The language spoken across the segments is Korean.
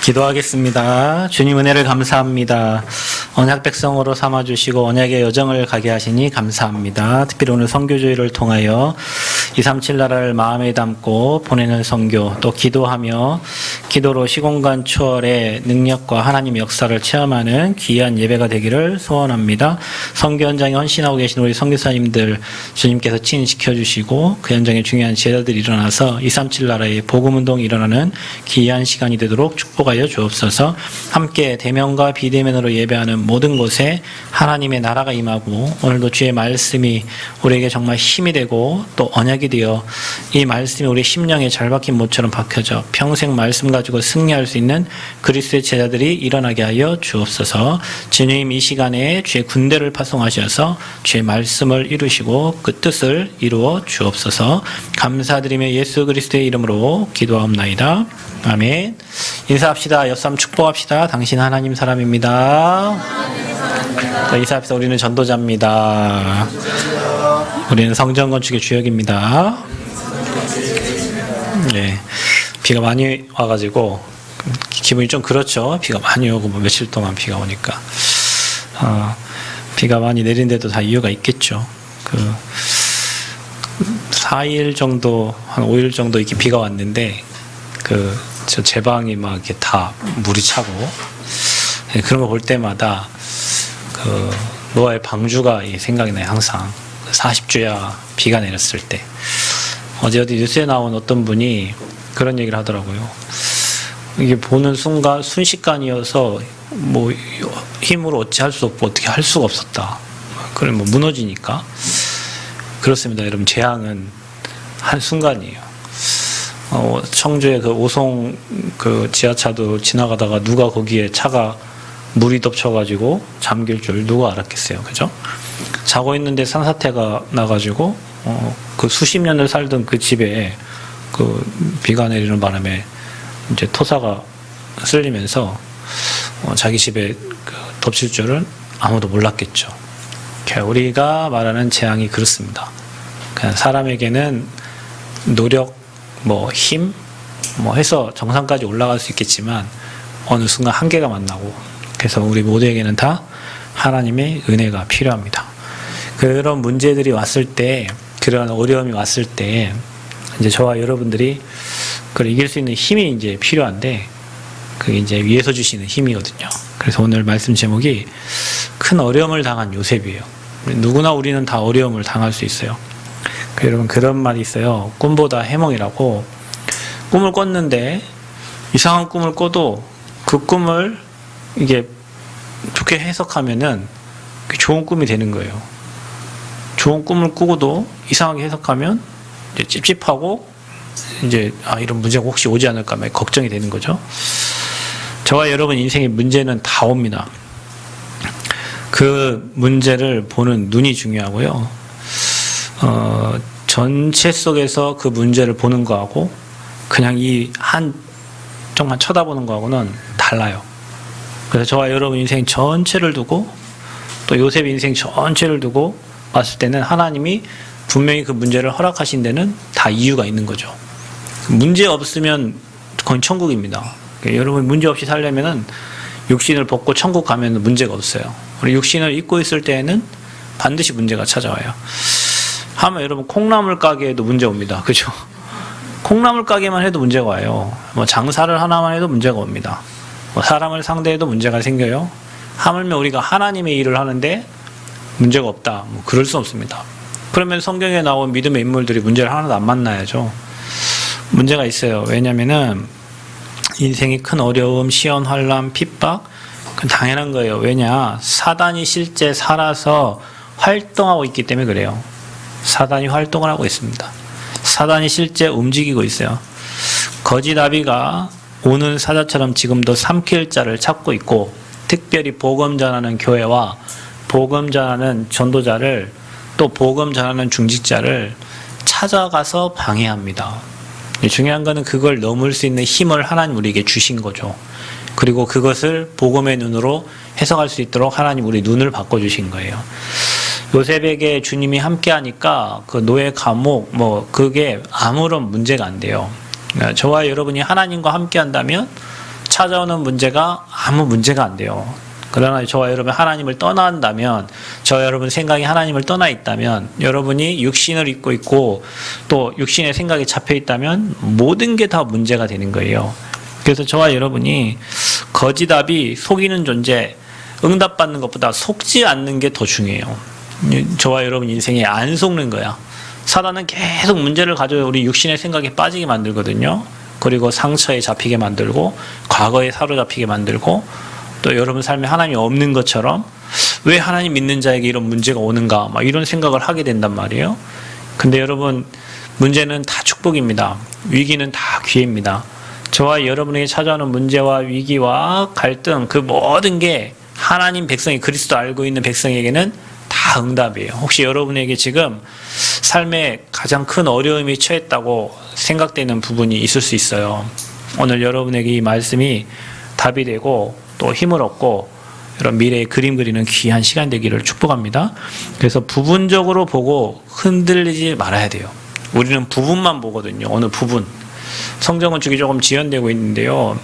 기도하겠습니다. 주님 은혜를 감사합니다. 언약 백성으로 삼아주시고 언약의 여정을 가게 하시니 감사합니다. 특별히 오늘 선교주의를 통하여 237 나라를 마음에 담고 보내는 선교, 또 기도하며 기도로 시공간 초월의 능력과 하나님의 역사를 체험하는 귀한 예배가 되기를 소원합니다. 선교 현장에 헌신하고 계신 우리 선교사님들 주님께서 친히 지켜주시고 그 현장에 중요한 제자들이 일어나서 237 나라의 복음운동이 일어나는 귀한 시간이 되도록 축복하여 주옵소서. 함께 대면과 비대면으로 예배하는 모든 곳에 하나님의 나라가 임하고 오늘도 주의 말씀이 우리에게 정말 힘이 되고 또 언약이 되어 이 말씀이 우리 심령에 잘 박힌 못처럼 박혀져 평생 말씀 가지고 승리할 수 있는 그리스도의 제자들이 일어나게 하여 주옵소서. 주님 이 시간에 주의 군대를 파송하셔서 주의 말씀을 이루시고 그 뜻을 이루어 주옵소서. 감사드리며 예수 그리스도의 이름으로 기도하옵나이다. 아멘. 인사합시다. 여쌈 축복합시다. 당신 하나님 사람입니다. 인사합시다. 우리는 전도자입니다. 우리는 성전 건축의 주역입니다. 네, 비가 많이 와가지고 기분이 좀 그렇죠. 비가 많이 오고 뭐 며칠 동안 비가 오니까 비가 많이 내린데도 다 이유가 있겠죠. 4일 정도 한 5일 정도 이렇게 비가 왔는데 제 방이 막 이렇게 다 물이 차고, 네, 그런 거 볼 때마다 노아의 방주가 생각이 나요. 항상 40주야 비가 내렸을 때. 어디 뉴스에 나온 어떤 분이 그런 얘기를 하더라고요. 이게 보는 순간 순식간이어서 뭐 힘으로 어찌할 수 없고 어떻게 할 수가 없었다. 그럼 뭐 무너지니까. 그렇습니다. 여러분, 재앙은 한 순간이에요. 청주의 그 오송 그 지하차도 지나가다가 누가 거기에 차가 물이 덮쳐가지고 잠길 줄 누가 알았겠어요. 그죠? 자고 있는데 산사태가 나가지고 그 수십 년을 살던 그 집에 그 비가 내리는 바람에 이제 토사가 쓸리면서 자기 집에 덮칠 줄은 아무도 몰랐겠죠. 우리가 말하는 재앙이 그렇습니다. 그냥 사람에게는 노력, 힘, 해서 정상까지 올라갈 수 있겠지만 어느 순간 한계가 만나고, 그래서 우리 모두에게는 다 하나님의 은혜가 필요합니다. 그런 문제들이 왔을 때, 그런 어려움이 왔을 때, 이제 저와 여러분들이 그걸 이길 수 있는 힘이 이제 필요한데, 그게 이제 위에서 주시는 힘이거든요. 그래서 오늘 말씀 제목이 큰 어려움을 당한 요셉이에요. 누구나 우리는 다 어려움을 당할 수 있어요. 여러분, 그런 말이 있어요. 꿈보다 해몽이라고. 꿈을 꿨는데 이상한 꿈을 꿔도 그 꿈을 이게 좋게 해석하면은 좋은 꿈이 되는 거예요. 좋은 꿈을 꾸고도 이상하게 해석하면 이제 찝찝하고 이제 이런 문제가 혹시 오지 않을까 막 걱정이 되는 거죠. 저와 여러분 인생의 문제는 다 옵니다. 그 문제를 보는 눈이 중요하고요. 전체 속에서 그 문제를 보는 거하고 그냥 이 한 쪽만 쳐다보는 거하고는 달라요. 그래서 저와 여러분 인생 전체를 두고 또 요셉 인생 전체를 두고 봤을 때는 하나님이 분명히 그 문제를 허락하신 데는 다 이유가 있는 거죠. 문제 없으면 거의 천국입니다. 여러분 문제 없이 살려면은 육신을 벗고 천국 가면 문제가 없어요. 우리 육신을 입고 있을 때에는 반드시 문제가 찾아와요. 하면 여러분 콩나물 가게에도 문제 옵니다. 그죠? 콩나물 가게만 해도 문제가 와요. 장사를 하나만 해도 문제가 옵니다. 사람을 상대해도 문제가 생겨요. 하물며 우리가 하나님의 일을 하는데 문제가 없다. 그럴 수 없습니다. 그러면 성경에 나온 믿음의 인물들이 문제를 하나도 안 만나야죠. 문제가 있어요. 왜냐면은 인생이 큰 어려움, 시험, 환난, 핍박, 그건 당연한 거예요. 왜냐? 사단이 실제 살아서 활동하고 있기 때문에 그래요. 사단이 활동을 하고 있습니다. 사단이 실제 움직이고 있어요. 거짓 아비가 오는 사자처럼 지금도 삼킬 자를 찾고 있고, 특별히 복음 전하는 교회와 복음 전하는 전도자를, 또 복음 전하는 중직자를 찾아가서 방해합니다. 중요한 거는 그걸 넘을 수 있는 힘을 하나님 우리에게 주신 거죠. 그리고 그것을 복음의 눈으로 해석할 수 있도록 하나님 우리 눈을 바꿔주신 거예요. 요셉에게 주님이 함께 하니까 그 노예 감옥 그게 아무런 문제가 안 돼요. 저와 여러분이 하나님과 함께 한다면 찾아오는 문제가 아무 문제가 안 돼요. 그러나 저와 여러분 하나님을 떠난다면, 저와 여러분 생각이 하나님을 떠나 있다면, 여러분이 육신을 입고 있고 또 육신의 생각이 잡혀 있다면 모든 게 다 문제가 되는 거예요. 그래서 저와 여러분이 거지답이 속이는 존재, 응답받는 것보다 속지 않는 게 더 중요해요. 저와 여러분 인생에 안 속는 거야. 사단은 계속 문제를 가져요. 우리 육신의 생각에 빠지게 만들거든요. 그리고 상처에 잡히게 만들고 과거에 사로잡히게 만들고 또 여러분 삶에 하나님이 없는 것처럼 왜 하나님 믿는 자에게 이런 문제가 오는가 막 이런 생각을 하게 된단 말이에요. 근데 여러분 문제는 다 축복입니다. 위기는 다 기회입니다. 저와 여러분에게 찾아오는 문제와 위기와 갈등 그 모든 게 하나님 백성이 그리스도 알고 있는 백성에게는 다 응답이에요. 혹시 여러분에게 지금 삶에 가장 큰 어려움이 처했다고 생각되는 부분이 있을 수 있어요. 오늘 여러분에게 이 말씀이 답이 되고 또 힘을 얻고 이런 미래의 그림 그리는 귀한 시간 되기를 축복합니다. 그래서 부분적으로 보고 흔들리지 말아야 돼요. 우리는 부분만 보거든요. 어느 부분. 성경 건축이 조금 지연되고 있는데요.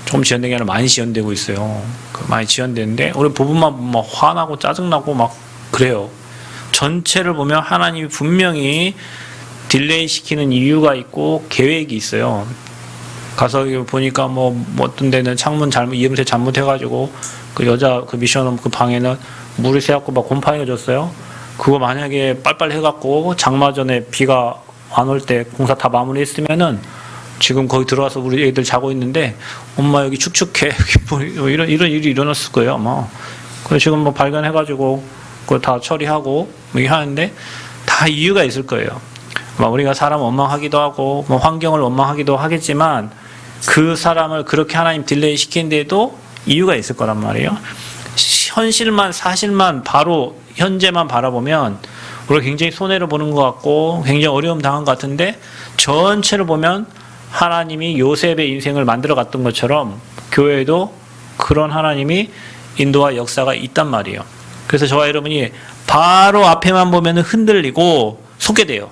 조금 지연된 게 아니라 많이 지연되고 있어요. 많이 지연되는데 우리 부분만 보면 화나고 짜증나고 막 그래요. 전체를 보면 하나님이 분명히 딜레이 시키는 이유가 있고 계획이 있어요. 가서 보니까 뭐 어떤 데는 창문 이음새 잘못해가지고 그 여자 그 미션홈 그 방에는 물이 새갖고 막 곰팡이가 졌어요. 그거 만약에 빨빨 해갖고 장마 전에 비가 안 올 때 공사 다 마무리했으면은 지금 거기 들어와서 우리 애들 자고 있는데 엄마 여기 축축해 뭐 이런 일이 일어났을 거예요 아마. 그래서 지금 뭐 발견해가지고 그걸 다 처리하고 뭐 하는데 다 이유가 있을 거예요. 우리가 사람 원망하기도 하고 뭐 환경을 원망하기도 하겠지만 그 사람을 그렇게 하나님 딜레이 시키는데도 이유가 있을 거란 말이에요. 현실만 사실만 바로 현재만 바라보면 우리가 굉장히 손해를 보는 것 같고 굉장히 어려움 당한 것 같은데 전체를 보면 하나님이 요셉의 인생을 만들어 갔던 것처럼 교회에도 그런 하나님이 인도와 역사가 있단 말이에요. 그래서 저와 여러분이 바로 앞에만 보면 흔들리고 속게 돼요.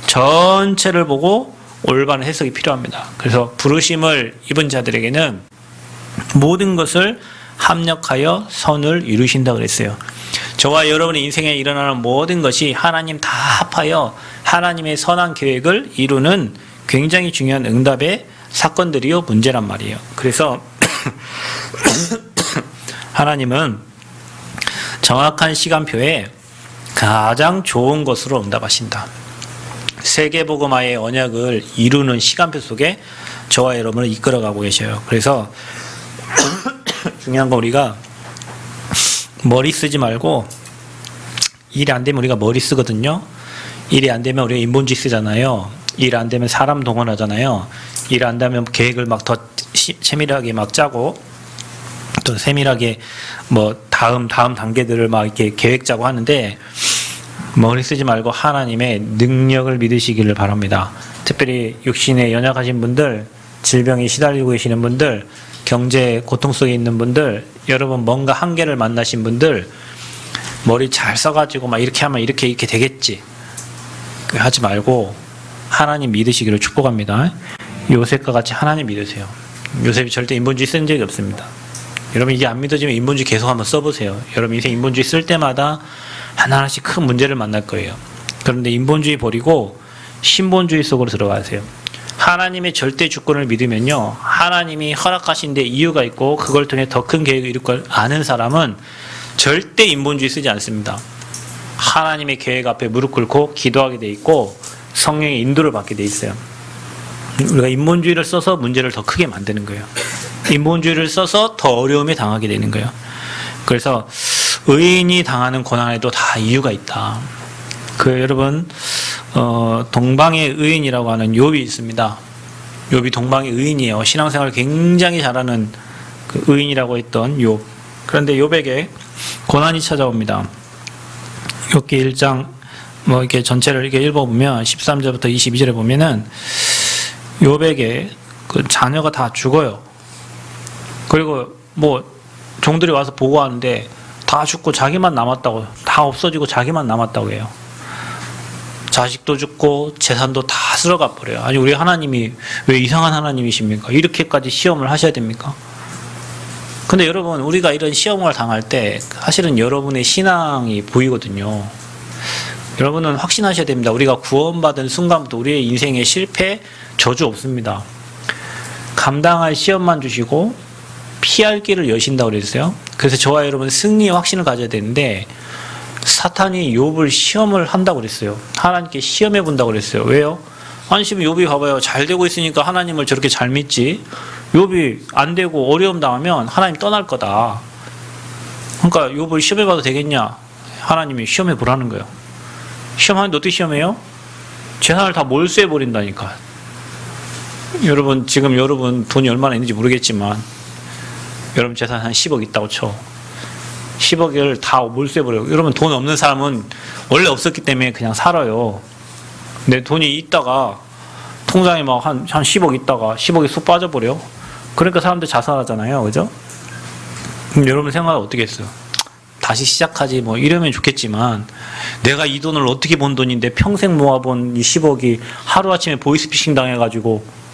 전체를 보고 올바른 해석이 필요합니다. 그래서 부르심을 입은 자들에게는 모든 것을 합력하여 선을 이루신다 그랬어요. 저와 여러분의 인생에 일어나는 모든 것이 하나님 다 합하여 하나님의 선한 계획을 이루는 굉장히 중요한 응답의 사건들이요 문제란 말이에요. 그래서 하나님은 정확한 시간표에 가장 좋은 것으로 응답하신다. 세계복음화의 언약을 이루는 시간표 속에 저와 여러분을 이끌어가고 계셔요. 그래서 중요한 건 우리가 머리 쓰지 말고 일이 안 되면 우리가 머리 쓰거든요. 일이 안 되면 우리가 인본주의 쓰잖아요. 일 안 되면 사람 동원하잖아요. 일 안 되면 계획을 막 더 세밀하게 막 짜고 또 세밀하게 뭐 다음 단계들을 막 이렇게 계획 짜고 하는데 머리 쓰지 말고 하나님의 능력을 믿으시기를 바랍니다. 특별히 육신에 연약하신 분들, 질병에 시달리고 계시는 분들, 경제 고통 속에 있는 분들, 여러분 뭔가 한계를 만나신 분들 머리 잘 써가지고 막 이렇게 하면 이렇게 되겠지 하지 말고 하나님 믿으시기를 축복합니다. 요셉과 같이 하나님 믿으세요. 요셉이 절대 인본주의 쓴 적이 없습니다. 여러분 이게 안 믿어지면 인본주의 계속 한번 써보세요. 여러분 인생 인본주의 쓸 때마다 하나하나씩 큰 문제를 만날 거예요. 그런데 인본주의 버리고 신본주의 속으로 들어가세요. 하나님의 절대 주권을 믿으면요, 하나님이 허락하신 데 이유가 있고 그걸 통해 더 큰 계획을 이룰 걸 아는 사람은 절대 인본주의 쓰지 않습니다. 하나님의 계획 앞에 무릎 꿇고 기도하게 돼 있고 성령의 인도를 받게 돼 있어요. 우리가 인본주의를 써서 문제를 더 크게 만드는 거예요. 인본주의를 써서 더 어려움에 당하게 되는 거예요. 그래서 의인이 당하는 고난에도 다 이유가 있다. 여러분 동방의 의인이라고 하는 욥이 있습니다. 욥이 동방의 의인이에요. 신앙생활을 굉장히 잘하는 그 의인이라고 했던 욥. 그런데 욥에게 고난이 찾아옵니다. 욥기 1장 뭐 이렇게 전체를 이렇게 읽어보면 13절부터 22절에 보면은 욥에게 그 자녀가 다 죽어요. 그리고 뭐 종들이 와서 보고하는데 다 죽고 자기만 남았다고, 다 없어지고 자기만 남았다고 해요. 자식도 죽고 재산도 다 쓸어가 버려요. 아니 우리 하나님이 왜 이상한 하나님이십니까? 이렇게까지 시험을 하셔야 됩니까? 근데 여러분 우리가 이런 시험을 당할 때 사실은 여러분의 신앙이 보이거든요. 여러분은 확신하셔야 됩니다. 우리가 구원받은 순간부터 우리의 인생에 실패, 저주 없습니다. 감당할 시험만 주시고 피할 길을 여신다고 그랬어요. 그래서 저와 여러분 승리의 확신을 가져야 되는데 사탄이 욥을 시험을 한다고 그랬어요. 하나님께 시험해 본다고 그랬어요. 왜요? 아니 지금 욥이 봐봐요. 잘 되고 있으니까 하나님을 저렇게 잘 믿지. 욥이 안 되고 어려움 당하면 하나님 떠날 거다. 그러니까 욥을 시험해 봐도 되겠냐? 하나님이 시험해 보라는 거예요. 시험하는데 어떻게 시험해요? 재산을 다 몰수해 버린다니까. 여러분 지금 여러분 돈이 얼마나 있는지 모르겠지만 여러분 재산 한 10억 있다고 쳐. 10억을 다 몰수해버려요. 여러분 돈 없는 사람은 원래 없었기 때문에 그냥 살아요. 근데 돈이 있다가 통장에 막 한 10억 있다가 10억이 쑥 빠져버려. 그러니까 사람들 자살하잖아요. 그죠? 그럼 여러분 생각은 어떻게 했어요? 다시 시작하지 뭐 이러면 좋겠지만 내가 이 돈을 어떻게 번 돈인데 평생 모아본 이 10억이 하루아침에 보이스피싱 당해가지고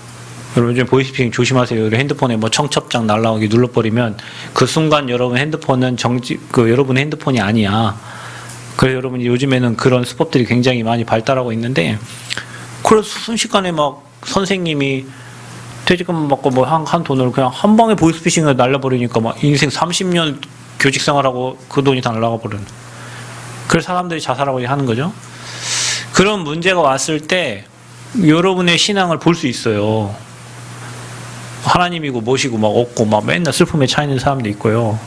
여러분 요즘 보이스피싱 조심하세요. 핸드폰에 뭐 청첩장 날라오게 눌러버리면 그 순간 여러분 핸드폰은 여러분의 핸드폰이 아니야. 그래서 여러분 요즘에는 그런 수법들이 굉장히 많이 발달하고 있는데 그래서 순식간에 막 선생님이 퇴직금 받고 뭐 한 돈을 그냥 한 방에 보이스피싱을 날려버리니까 막 인생 30년 교직 생활하고 그 돈이 다 날아가 버리는. 그래서 사람들이 자살하고 하는 거죠. 그런 문제가 왔을 때 여러분의 신앙을 볼 수 있어요. 하나님이고 뭐시고 막 없고 막 맨날 슬픔에 차 있는 사람도 있고요.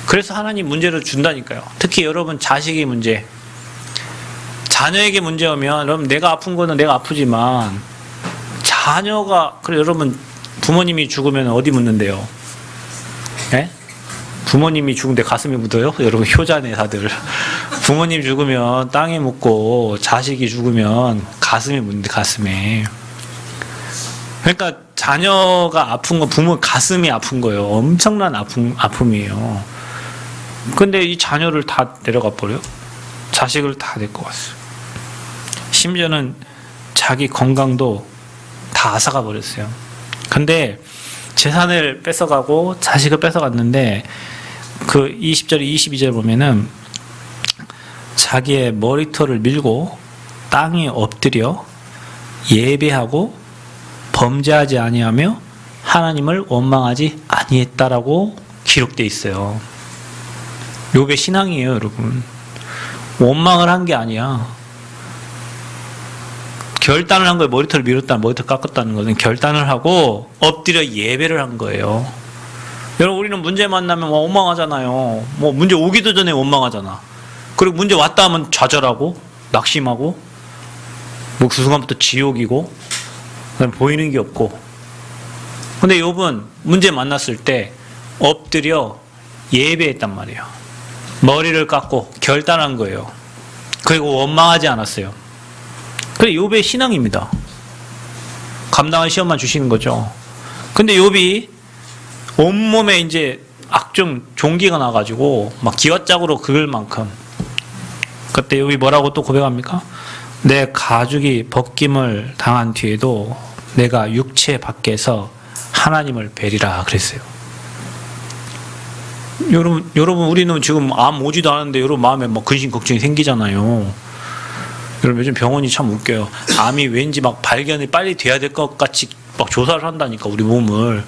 그래서 하나님 문제를 준다니까요. 특히 여러분 자식의 문제, 자녀에게 문제 오면 여러분 내가 아픈 거는 내가 아프지만 자녀가 그래 여러분 부모님이 죽으면 어디 묻는데요? 예? 부모님이 죽은데 가슴에 묻어요? 여러분 효자네 다들. 부모님 죽으면 땅에 묻고 자식이 죽으면 가슴에 묻는데 가슴에. 그러니까 자녀가 아픈 건 부모 가슴이 아픈 거예요. 엄청난 아픔이에요. 근데 이 자녀를 다 내려가 버려요. 자식을 다 데리고 왔어요. 심지어는 자기 건강도 다 앗아가 버렸어요. 근데 재산을 뺏어가고 자식을 뺏어갔는데 그 20절, 22절 보면은 자기의 머리털을 밀고 땅에 엎드려 예배하고 범죄하지 아니하며 하나님을 원망하지 아니했다라고 기록되어 있어요. 욥의 신앙이에요, 여러분. 원망을 한 게 아니야. 결단을 한 거예요. 머리털을 밀었다, 머리털 깎았다는 것은 결단을 하고 엎드려 예배를 한 거예요. 여러분 우리는 문제 만나면 원망하잖아요. 뭐 문제 오기도 전에 원망하잖아. 그리고 문제 왔다 하면 좌절하고 낙심하고 뭐 그 순간부터 지옥이고 보이는 게 없고. 근데 욥은 문제 만났을 때 엎드려 예배했단 말이에요. 머리를 깎고 결단한 거예요. 그리고 원망하지 않았어요. 그게 욥의 신앙입니다. 감당할 시험만 주시는 거죠. 근데 욥이 온몸에 이제 악종 종기가 나가지고 막 기왓짝으로 긁을 만큼. 그때 욥이 뭐라고 또 고백합니까? 내 가죽이 벗김을 당한 뒤에도 내가 육체 밖에서 하나님을 뵈리라 그랬어요. 여러분 우리는 지금 암 오지도 않은데 여러분 마음에 막 근심 걱정이 생기잖아요. 여러분 요즘 병원이 참 웃겨요. 암이 왠지 막 발견이 빨리 돼야 될 것 같이 막 조사를 한다니까 우리 몸을.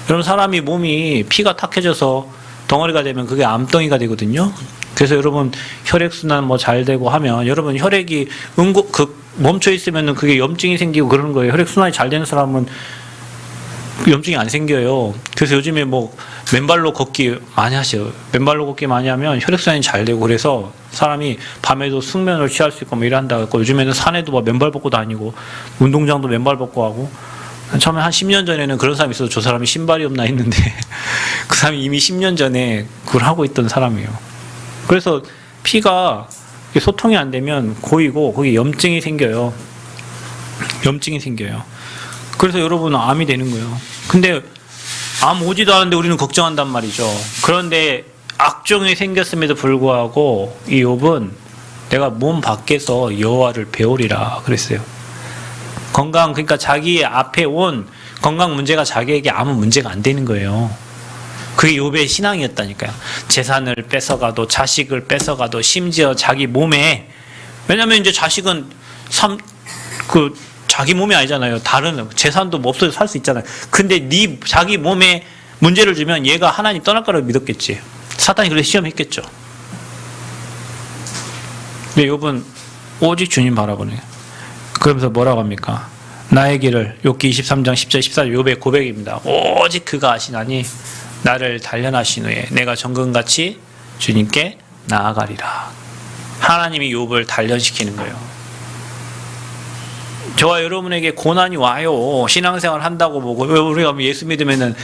여러분 사람이 몸이 피가 탁해져서 덩어리가 되면 그게 암덩이가 되거든요. 그래서 여러분 혈액순환 뭐 잘 되고 하면 여러분 혈액이 멈춰 있으면은 그게 염증이 생기고 그러는 거예요. 혈액순환이 잘 되는 사람은 염증이 안 생겨요. 그래서 요즘에 뭐 맨발로 걷기 많이 하셔요. 맨발로 걷기 많이 하면 혈액순환이 잘 되고 그래서 사람이 밤에도 숙면을 취할 수 있고 뭐 이런다. 요즘에는 산에도 막 맨발 벗고 다니고 운동장도 맨발 벗고 하고. 처음에 한 10년 전에는 그런 사람이 있어서 저 사람이 신발이 없나 했는데 그 사람이 이미 10년 전에 그걸 하고 있던 사람이에요. 그래서 피가 소통이 안 되면 고이고 거기 염증이 생겨요. 염증이 생겨요. 그래서 여러분은 암이 되는 거예요. 근데 암 오지도 않은데 우리는 걱정한단 말이죠. 그런데 악종이 생겼음에도 불구하고 이 욥은 내가 몸 밖에서 여호와를 배우리라 그랬어요. 건강, 그러니까 자기 앞에 온 건강 문제가 자기에게 아무 문제가 안 되는 거예요. 그게 욥의 신앙이었다니까요. 재산을 뺏어가도, 자식을 뺏어가도, 심지어 자기 몸에, 왜냐면 이제 자식은 자기 몸이 아니잖아요. 다른 재산도 뭐 없어도 살 수 있잖아요. 근데 자기 몸에 문제를 주면 얘가 하나님 떠날 거라고 믿었겠지. 사탄이 그래서 시험했겠죠. 근데 욥은 오직 주님 바라보네요. 그러면서 뭐라고 합니까? 나의 길을, 욥기 23장 10절 14절 욥의 고백입니다. 오직 그가 아시나니 나를 단련하신 후에 내가 정금같이 주님께 나아가리라. 하나님이 욥을 단련시키는 거예요. 저와 여러분에게 고난이 와요. 신앙생활 한다고 보고 우리가 예수 믿으면은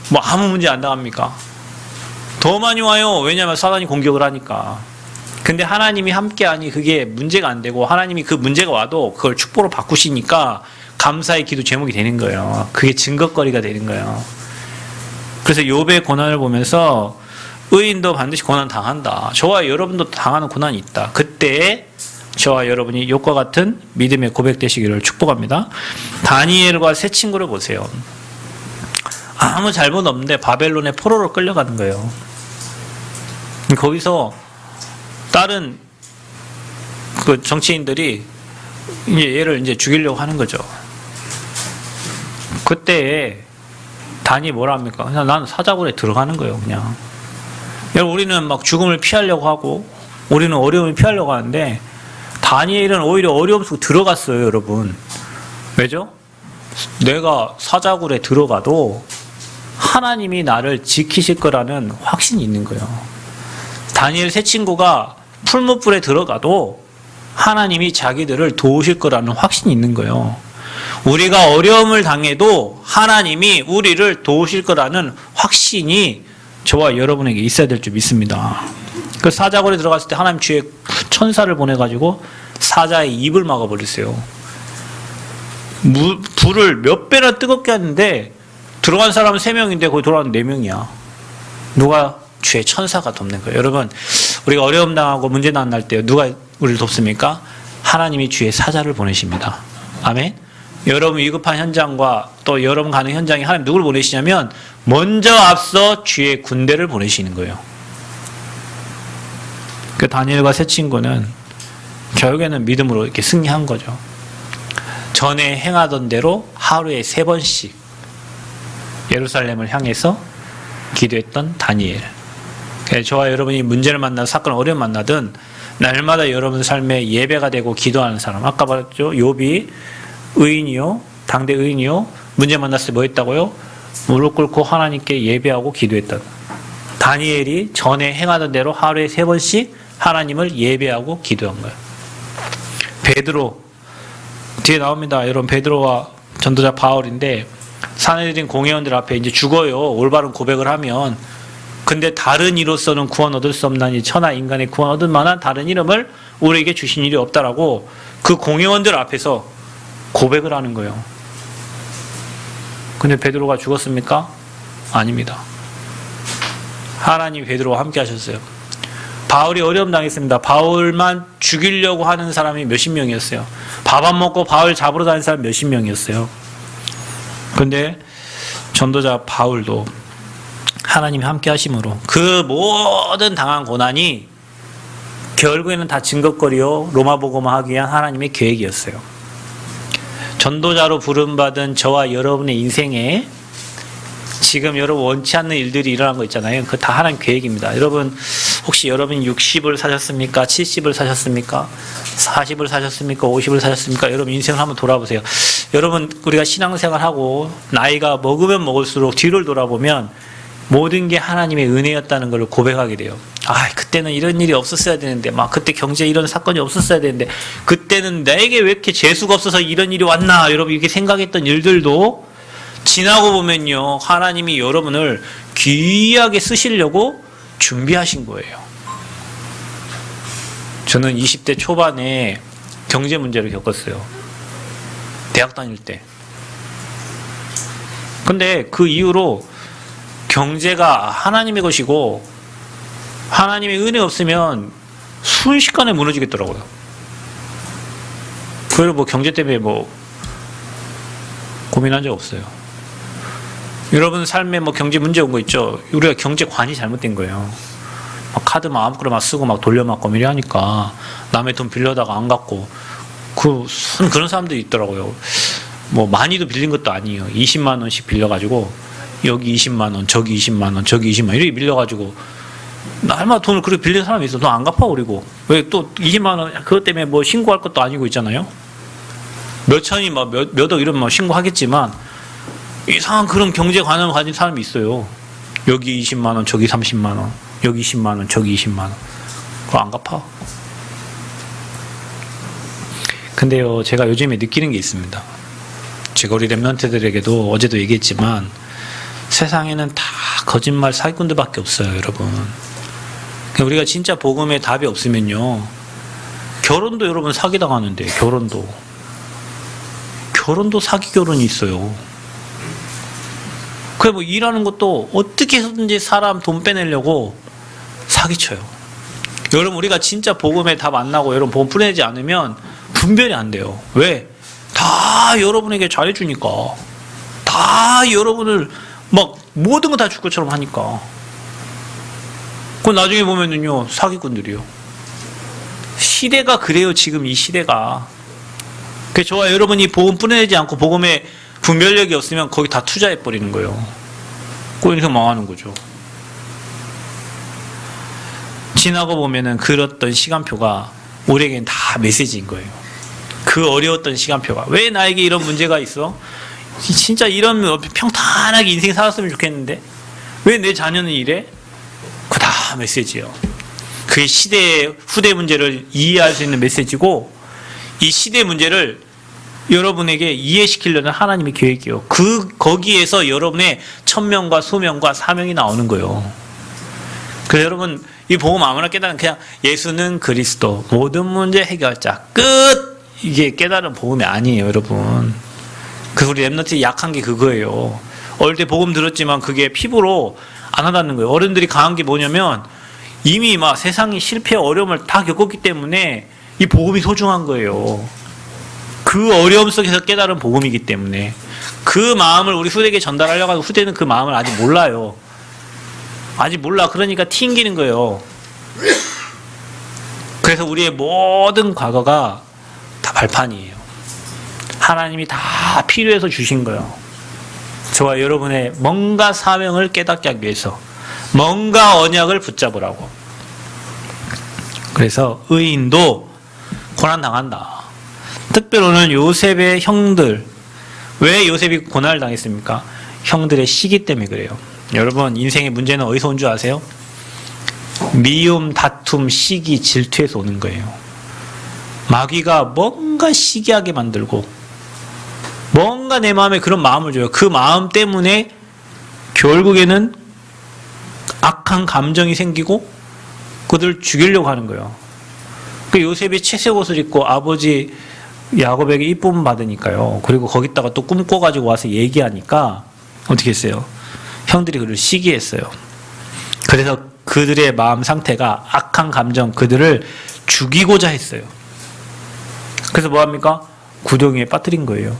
뭐 아무 문제 안 당합니까? 더 많이 와요. 왜냐하면 사단이 공격을 하니까. 근데 하나님이 함께하니 그게 문제가 안 되고, 하나님이 그 문제가 와도 그걸 축복으로 바꾸시니까 감사의 기도 제목이 되는 거예요. 그게 증거거리가 되는 거예요. 그래서 욥의 고난을 보면서 의인도 반드시 고난 당한다. 저와 여러분도 당하는 고난이 있다. 그때 저와 여러분이 욥과 같은 믿음의 고백되시기를 축복합니다. 다니엘과 세 친구를 보세요. 아무 잘못 없는데 바벨론의 포로로 끌려가는 거예요. 거기서 다른 그 정치인들이 얘를 이제 죽이려고 하는 거죠. 그때 단이 뭐라 합니까? 그냥 나는 사자굴에 들어가는 거예요, 그냥. 여러분, 우리는 막 죽음을 피하려고 하고, 우리는 어려움을 피하려고 하는데, 다니엘은 오히려 어려움 속에 들어갔어요, 여러분. 왜죠? 내가 사자굴에 들어가도 하나님이 나를 지키실 거라는 확신이 있는 거예요. 다니엘 세 친구가 풀무불에 들어가도 하나님이 자기들을 도우실 거라는 확신이 있는 거예요. 우리가 어려움을 당해도 하나님이 우리를 도우실 거라는 확신이 저와 여러분에게 있어야 될 줄 믿습니다. 그 사자굴에 들어갔을 때 하나님 주의 천사를 보내가지고 사자의 입을 막아버렸어요. 불을 몇 배나 뜨겁게 하는데 들어간 사람은 3명인데 거기 돌아가는 4명이야. 누가? 주의 천사가 돕는 거예요. 여러분, 우리가 어려움 당하고 문제 만날 때 누가 우리를 돕습니까? 하나님이 주의 사자를 보내십니다. 아멘. 여러분 위급한 현장과 또 여러분 가는 현장에 하나님 누구를 보내시냐면 먼저 앞서 주의 군대를 보내시는 거예요. 그 다니엘과 세 친구는 결국에는 믿음으로 이렇게 승리한 거죠. 전에 행하던 대로 하루에 3번씩 예루살렘을 향해서 기도했던 다니엘. 저와 여러분이 문제를 만나든 사건, 어려움 만나든 날마다 여러분 삶에 예배가 되고 기도하는 사람. 아까 말했죠. 욥이 의인이요, 당대 의인이요, 문제 만났을 때 뭐 했다고요? 무릎 꿇고 하나님께 예배하고 기도했다. 다니엘이 전에 행하던 대로 하루에 3번씩 하나님을 예배하고 기도한 거예요. 베드로 뒤에 나옵니다. 여러분, 베드로와 전도자 바울인데 사내들인 공회원들 앞에 이제 죽어요. 올바른 고백을 하면. 근데 다른 이로서는 구원 얻을 수 없나니 천하 인간의 구원 얻을 만한 다른 이름을 우리에게 주신 일이 없다라고 그 공회원들 앞에서 고백을 하는 거예요. 근데 베드로가 죽었습니까? 아닙니다. 하나님이 베드로와 함께 하셨어요. 바울이 어려움 당했습니다. 바울만 죽이려고 하는 사람이 몇십 명이었어요. 밥 안 먹고 바울 잡으러 다니는 사람 몇십 명이었어요. 근데 전도자 바울도 하나님이 함께 하심으로 그 모든 당한 고난이 결국에는 다 증거거리요 로마복음화 하기 위한 하나님의 계획이었어요. 전도자로 부름받은 저와 여러분의 인생에 지금 여러분 원치 않는 일들이 일어난 거 있잖아요. 그거 다 하나님 계획입니다. 여러분 혹시 여러분 60을 사셨습니까? 70을 사셨습니까? 40을 사셨습니까? 50을 사셨습니까? 여러분 인생을 한번 돌아보세요. 여러분 우리가 신앙생활하고 나이가 먹으면 먹을수록 뒤를 돌아보면 모든 게 하나님의 은혜였다는 걸 고백하게 돼요. 아, 그때는 이런 일이 없었어야 되는데, 막 그때 경제 이런 사건이 없었어야 되는데, 그때는 나에게 왜 이렇게 재수가 없어서 이런 일이 왔나, 여러분 이렇게 생각했던 일들도 지나고 보면요, 하나님이 여러분을 귀하게 쓰시려고 준비하신 거예요. 저는 20대 초반에 경제 문제를 겪었어요. 대학 다닐 때. 근데 그 이후로 경제가 하나님의 것이고 하나님의 은혜 없으면 순식간에 무너지겠더라고요. 그걸 뭐 경제 때문에 뭐 고민한 적 없어요. 여러분 삶에 뭐 경제 문제 온 거 있죠? 우리가 경제관이 잘못된 거예요. 막 카드 마음대로 막 쓰고 막 돌려막고 이래 하니까 남의 돈 빌려다가 안 갚고 그런 사람들이 있더라고요. 뭐 많이도 빌린 것도 아니에요. 20만 원씩 빌려가지고 여기 20만 원, 저기 20만 원, 저기 20만 원 이렇게 빌려가지고 날마다 돈을 그렇게 빌린 사람이 있어. 돈 안 갚아 버리고 왜 또 20만 원 그것 때문에 뭐 신고할 것도 아니고 있잖아요. 몇 천이 막 몇억 이러면 막 신고하겠지만 이상한 그런 경제관을 가진 사람이 있어요. 여기 20만 원, 저기 30만 원, 여기 10만 원, 저기 20만 원. 그거 안 갚아. 근데요, 제가 요즘에 느끼는 게 있습니다. 제가 우리 랩런트들에게도 어제도 얘기했지만 세상에는 다 거짓말 사기꾼들밖에 없어요, 여러분. 우리가 진짜 복음에 답이 없으면요, 결혼도 여러분 사기당하는데, 결혼도 사기 결혼이 있어요. 그래 뭐 일하는 것도 어떻게 해서든지 사람 돈 빼내려고 사기쳐요. 여러분 우리가 진짜 복음에 답 안 나고 여러분 복음 풀어내지 않으면 분별이 안 돼요. 왜? 다 여러분에게 잘해주니까. 다 여러분을 막 모든 거 다 줄 것처럼 하니까. 그 나중에 보면은요 사기꾼들이요. 시대가 그래요. 지금 이 시대가. 그 저와 여러분이 복음 뿌려내지 않고 복음에 분별력이 없으면 거기 다 투자해 버리는 거예요. 꼴리서 망하는 거죠. 지나고 보면은 그랬던 시간표가 우리에겐 다 메시지인 거예요. 그 어려웠던 시간표가 왜 나에게 이런 문제가 있어? 진짜 이런 평탄하게 인생 살았으면 좋겠는데 왜 내 자녀는 이래? 그거 다 메시지예요. 그게 시대의 후대 문제를 이해할 수 있는 메시지고 이 시대 문제를 여러분에게 이해시키려는 하나님의 계획이요. 거기에서 여러분의 천명과 소명과 사명이 나오는 거예요. 그래서 여러분, 이 복음 아무나 깨달은 그냥 예수는 그리스도, 모든 문제 해결자, 끝! 이게 깨달은 복음이 아니에요, 여러분. 우리 랩런트의 약한 게 그거예요. 어릴 때 복음 들었지만 그게 피부로 안 와닿는 거예요. 어른들이 강한 게 뭐냐면 이미 막 세상의 실패, 어려움을 다 겪었기 때문에 이 복음이 소중한 거예요. 그 어려움 속에서 깨달은 복음이기 때문에 그 마음을 우리 후대에게 전달하려고 하고 후대는 그 마음을 아직 몰라요. 아직 몰라. 그러니까 튕기는 거예요. 그래서 우리의 모든 과거가 다 발판이에요. 하나님이 다 필요해서 주신 거예요. 저와 여러분의 뭔가 사명을 깨닫게 하기 위해서 뭔가 언약을 붙잡으라고. 그래서 의인도 고난당한다. 특별로는 요셉의 형들. 왜 요셉이 고난을 당했습니까? 형들의 시기 때문에 그래요. 여러분 인생의 문제는 어디서 온 줄 아세요? 미움, 다툼, 시기, 질투에서 오는 거예요. 마귀가 뭔가 시기하게 만들고 뭔가 내 마음에 그런 마음을 줘요. 그 마음 때문에 결국에는 악한 감정이 생기고 그들을 죽이려고 하는 거예요. 그 요셉이 채색 옷을 입고 아버지 야곱에게 이쁨 받으니까요. 그리고 거기다가 또 꿈꿔가지고 와서 얘기하니까 어떻게 했어요? 형들이 그를 시기했어요. 그래서 그들의 마음 상태가 악한 감정, 그들을 죽이고자 했어요. 그래서 뭐합니까? 구덩이에 빠뜨린 거예요.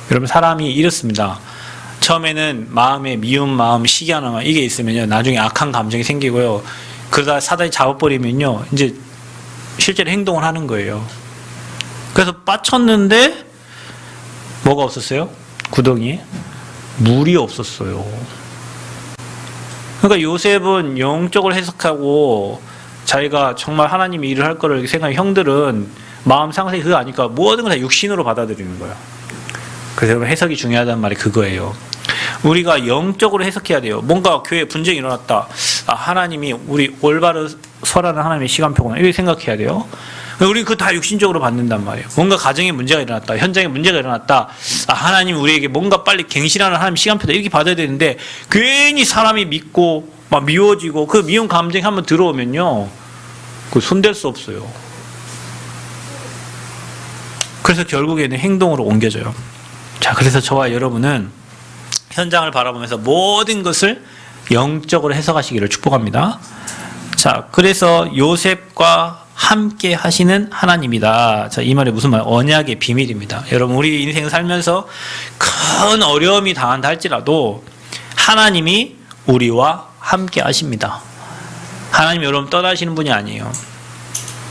여러분 사람이 이렇습니다. 처음에는 마음에 미운 마음, 시기하는 마음 이게 있으면요. 나중에 악한 감정이 생기고요. 그러다 사단이 잡아버리면요. 이제 실제로 행동을 하는 거예요. 그래서 빠쳤는데 뭐가 없었어요? 구덩이에 물이 없었어요. 그러니까 요셉은 영적으로 해석하고 자기가 정말 하나님이 일을 할 거를 생각한 형들은 마음 상태가 그거 아니까 모든 걸 다 육신으로 받아들이는 거예요. 그래서 여러분 해석이 중요하다는 말이 그거예요. 우리가 영적으로 해석해야 돼요. 뭔가 교회에 분쟁이 일어났다. 아, 하나님이 우리 올바로 설하는 하나님의 시간표구나. 이렇게 생각해야 돼요. 우리는 그거 다 육신적으로 받는단 말이에요. 뭔가 가정에 문제가 일어났다. 현장에 문제가 일어났다. 아, 하나님 우리에게 뭔가 빨리 갱신하는 하나님 시간표다. 이렇게 받아야 되는데 괜히 사람이 믿고 막 미워지고 그 미운 감정이 한번 들어오면요. 그 손댈 수 없어요. 그래서 결국에는 행동으로 옮겨져요. 자, 그래서 저와 여러분은 현장을 바라보면서 모든 것을 영적으로 해석하시기를 축복합니다. 자, 그래서 요셉과 함께 하시는 하나님이다. 자, 이 말이 무슨 말? 언약의 비밀입니다. 여러분, 우리 인생 살면서 큰 어려움이 당한다 할지라도 하나님이 우리와 함께 하십니다. 하나님 여러분 떠나시는 분이 아니에요.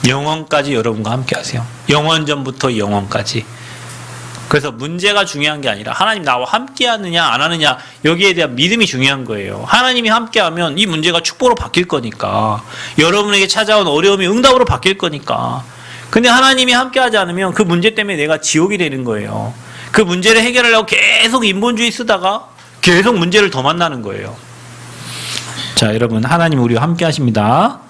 영원까지 여러분과 함께 하세요. 영원전부터 영원까지. 그래서 문제가 중요한 게 아니라 하나님 나와 함께 하느냐 안 하느냐 여기에 대한 믿음이 중요한 거예요. 하나님이 함께 하면 이 문제가 축복으로 바뀔 거니까, 여러분에게 찾아온 어려움이 응답으로 바뀔 거니까. 근데 하나님이 함께 하지 않으면 그 문제 때문에 내가 지옥이 되는 거예요. 그 문제를 해결하려고 계속 인본주의 쓰다가 계속 문제를 더 만나는 거예요. 자, 여러분, 하나님 우리와 함께 하십니다.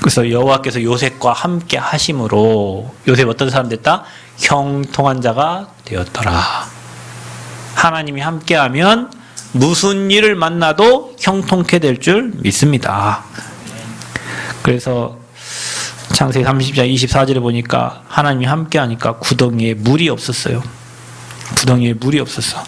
그래서 여호와께서 요셉과 함께 하심으로 요셉 어떤 사람 됐다? 형통한 자가 되었더라. 하나님이 함께하면 무슨 일을 만나도 형통케 될 줄 믿습니다. 그래서 창세기 30장 24절에 보니까 하나님이 함께하니까 구덩이에 물이 없었어요. 구덩이에 물이 없었어.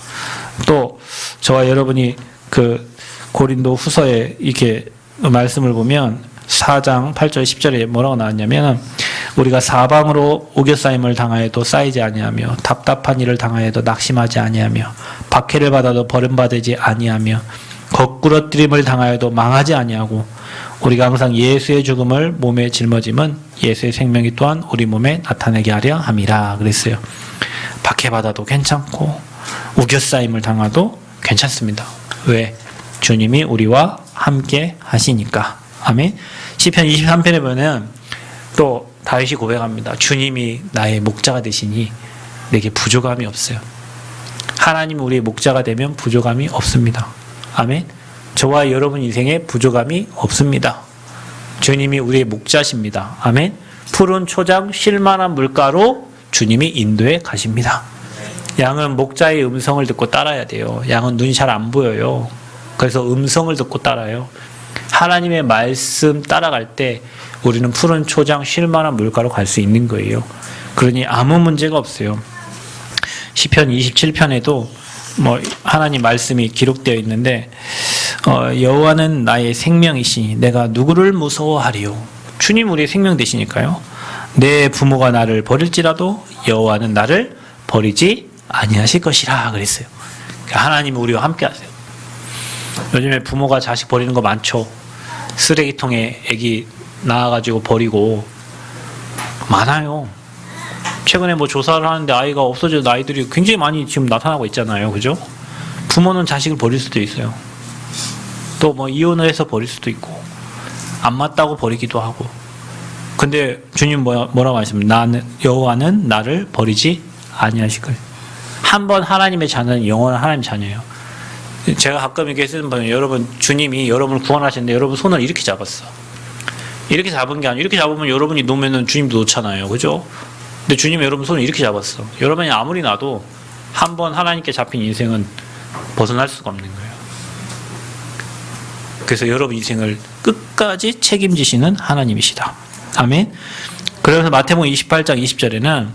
또 저와 여러분이 그 고린도 후서에 이렇게 말씀을 보면 4장 8절 10절에 뭐라고 나왔냐면, 우리가 사방으로 우겨싸임을 당하여도 쌓이지 아니하며 답답한 일을 당하여도 낙심하지 아니하며 박해를 받아도 버림받지 아니하며 거꾸러뜨림을 당하여도 망하지 아니하고 우리가 항상 예수의 죽음을 몸에 짊어짐은 예수의 생명이 또한 우리 몸에 나타내게 하려 함이라 그랬어요. 박해받아도 괜찮고 우겨싸임을 당하도 괜찮습니다. 왜? 주님이 우리와 함께 하시니까. 아멘. 시편 23편에 보면 또 다윗이 고백합니다. 주님이 나의 목자가 되시니 내게 부족함이 없어요. 하나님이 우리의 목자가 되면 부족함이 없습니다. 아멘. 저와 여러분 인생에 부족함이 없습니다. 주님이 우리의 목자십니다. 아멘. 푸른 초장 쉴만한 물가로 주님이 인도해 가십니다. 양은 목자의 음성을 듣고 따라야 돼요. 양은 눈이 잘 안 보여요. 그래서 음성을 듣고 따라요. 하나님의 말씀 따라갈 때 우리는 푸른 초장 쉴만한 물가로 갈 수 있는 거예요. 그러니 아무 문제가 없어요. 시편 27편에도 뭐 하나님 말씀이 기록되어 있는데, 여호와는 나의 생명이시니 내가 누구를 무서워하리요. 주님 우리의 생명 되시니까요. 내 부모가 나를 버릴지라도 여호와는 나를 버리지 아니하실 것이라 그랬어요. 그러니까 하나님이 우리와 함께 하세요. 요즘에 부모가 자식 버리는 거 많죠. 쓰레기통에 애기 낳아가지고 버리고 많아요. 최근에 뭐 조사를 하는데 아이가 없어진 아이들이 굉장히 많이 지금 나타나고 있잖아요. 그죠? 부모는 자식을 버릴 수도 있어요. 또 뭐 이혼을 해서 버릴 수도 있고, 안 맞다고 버리기도 하고. 근데 주님 뭐라고 하시면, 나는 여호와는 나를 버리지 아니하실 거예요. 한번 하나님의 자녀는 영원한 하나님의 자녀예요. 제가 가끔 이렇게 쓰는 분은, 여러분 주님이 여러분을 구원하시는데 여러분 손을 이렇게 잡았어. 이렇게 잡은 게 아니고, 이렇게 잡으면 여러분이 놓으면 주님도 놓잖아요. 그죠? 근데 주님이 여러분 손을 이렇게 잡았어. 여러분이 아무리 놔도 한번 하나님께 잡힌 인생은 벗어날 수가 없는 거예요. 그래서 여러분 인생을 끝까지 책임지시는 하나님이시다. 아멘. 그래서 마태복음 28장 20절에는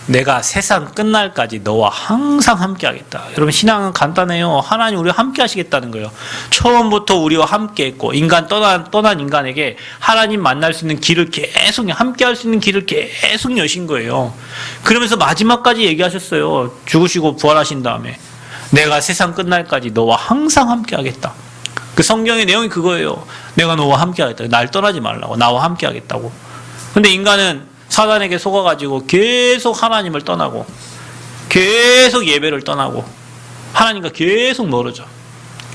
내가 세상 끝날까지 너와 항상 함께 하겠다. 여러분 신앙은 간단해요. 하나님 우리와 함께 하시겠다는 거예요. 처음부터 우리와 함께 했고, 인간 떠난 인간에게 하나님 만날 수 있는 길을 계속, 함께 할 수 있는 길을 계속 여신 거예요. 그러면서 마지막까지 얘기하셨어요. 죽으시고 부활하신 다음에 내가 세상 끝날까지 너와 항상 함께 하겠다. 그 성경의 내용이 그거예요. 내가 너와 함께 하겠다. 날 떠나지 말라고. 나와 함께 하겠다고. 근데 인간은 사단에게 속아가지고 계속 하나님을 떠나고, 계속 예배를 떠나고, 하나님과 계속 멀어져.